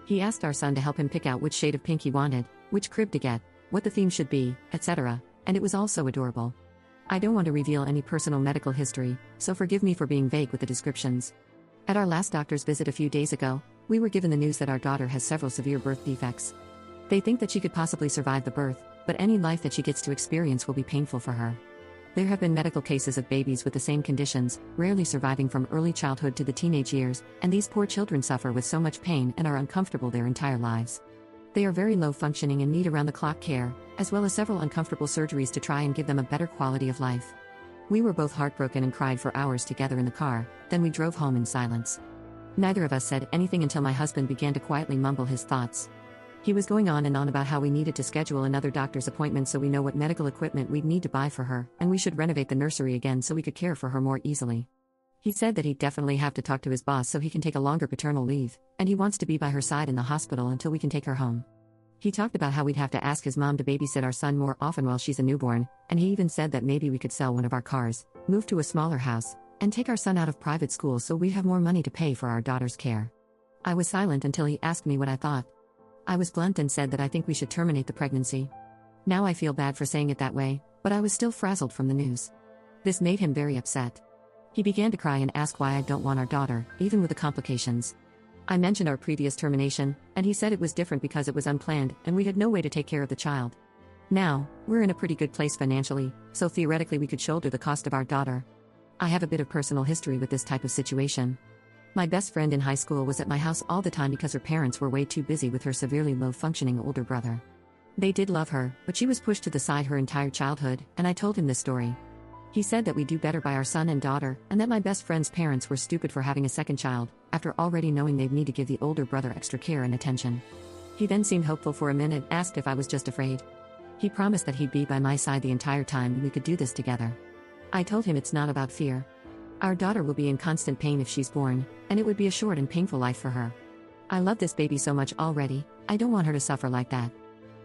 He asked our son to help him pick out which shade of pink he wanted, which crib to get, what the theme should be, etc., and it was all so adorable. I don't want to reveal any personal medical history, so forgive me for being vague with the descriptions. At our last doctor's visit a few days ago, we were given the news that our daughter has several severe birth defects. They think that she could possibly survive the birth, but any life that she gets to experience will be painful for her. There have been medical cases of babies with the same conditions, rarely surviving from early childhood to the teenage years, and these poor children suffer with so much pain and are uncomfortable their entire lives. They are very low functioning and need around-the-clock care, as well as several uncomfortable surgeries to try and give them a better quality of life. We were both heartbroken and cried for hours together in the car, then we drove home in silence. Neither of us said anything until my husband began to quietly mumble his thoughts. He was going on and on about how we needed to schedule another doctor's appointment so we know what medical equipment we'd need to buy for her, and we should renovate the nursery again so we could care for her more easily. He said that he'd definitely have to talk to his boss so he can take a longer paternal leave, and he wants to be by her side in the hospital until we can take her home. He talked about how we'd have to ask his mom to babysit our son more often while she's a newborn, and he even said that maybe we could sell one of our cars, move to a smaller house, and take our son out of private school so we'd have more money to pay for our daughter's care. I was silent until he asked me what I thought. I was blunt and said that I think we should terminate the pregnancy. Now I feel bad for saying it that way, but I was still frazzled from the news. This made him very upset. He began to cry and ask why I don't want our daughter, even with the complications. I mentioned our previous termination, and he said it was different because it was unplanned and we had no way to take care of the child. Now, we're in a pretty good place financially, so theoretically we could shoulder the cost of our daughter. I have a bit of personal history with this type of situation. My best friend in high school was at my house all the time because her parents were way too busy with her severely low-functioning older brother. They did love her, but she was pushed to the side her entire childhood, and I told him this story. He said that we do better by our son and daughter, and that my best friend's parents were stupid for having a second child, after already knowing they'd need to give the older brother extra care and attention. He then seemed hopeful for a minute, asked if I was just afraid. He promised that he'd be by my side the entire time and we could do this together. I told him it's not about fear. Our daughter will be in constant pain if she's born, and it would be a short and painful life for her. I love this baby so much already, I don't want her to suffer like that.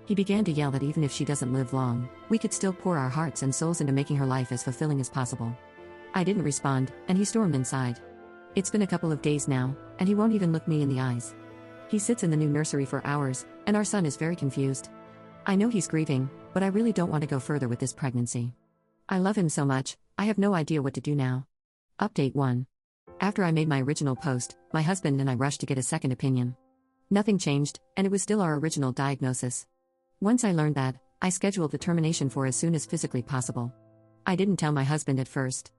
He began to yell that even if she doesn't live long, we could still pour our hearts and souls into making her life as fulfilling as possible. I didn't respond, and he stormed inside. It's been a couple of days now, and he won't even look me in the eyes. He sits in the new nursery for hours, and our son is very confused. I know he's grieving, but I really don't want to go further with this pregnancy. I love him so much, I have no idea what to do now. Update 1. After I made my original post, my husband and I rushed to get a second opinion. Nothing changed, and it was still our original diagnosis. Once I learned that, I scheduled the termination for as soon as physically possible. I didn't tell my husband at first.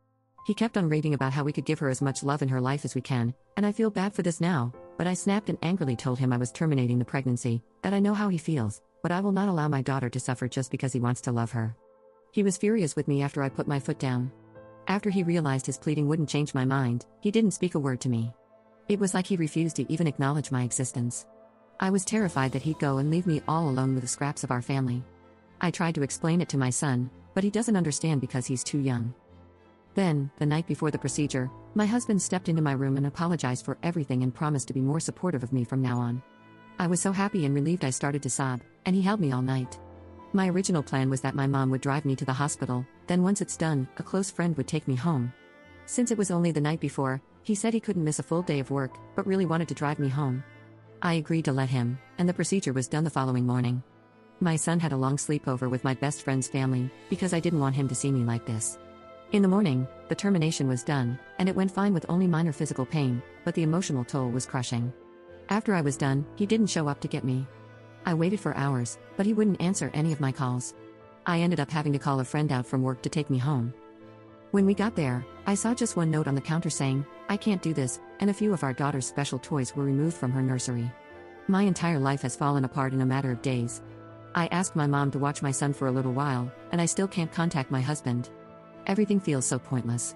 He kept on raving about how we could give her as much love in her life as we can, and I feel bad for this now, but I snapped and angrily told him I was terminating the pregnancy, that I know how he feels, but I will not allow my daughter to suffer just because he wants to love her. He was furious with me after I put my foot down. After he realized his pleading wouldn't change my mind, he didn't speak a word to me. It was like he refused to even acknowledge my existence. I was terrified that he'd go and leave me all alone with the scraps of our family. I tried to explain it to my son, but he doesn't understand because he's too young. Then, the night before the procedure, my husband stepped into my room and apologized for everything and promised to be more supportive of me from now on. I was so happy and relieved I started to sob, and he held me all night. My original plan was that my mom would drive me to the hospital, then once it's done, a close friend would take me home. Since it was only the night before, he said he couldn't miss a full day of work, but really wanted to drive me home. I agreed to let him, and the procedure was done the following morning. My son had a long sleepover with my best friend's family, because I didn't want him to see me like this. In the morning, the termination was done, and it went fine with only minor physical pain, but the emotional toll was crushing. After I was done, he didn't show up to get me. I waited for hours, but he wouldn't answer any of my calls. I ended up having to call a friend out from work to take me home. When we got there, I saw just one note on the counter saying, "I can't do this," and a few of our daughter's special toys were removed from her nursery. My entire life has fallen apart in a matter of days. I asked my mom to watch my son for a little while, and I still can't contact my husband. Everything feels so pointless.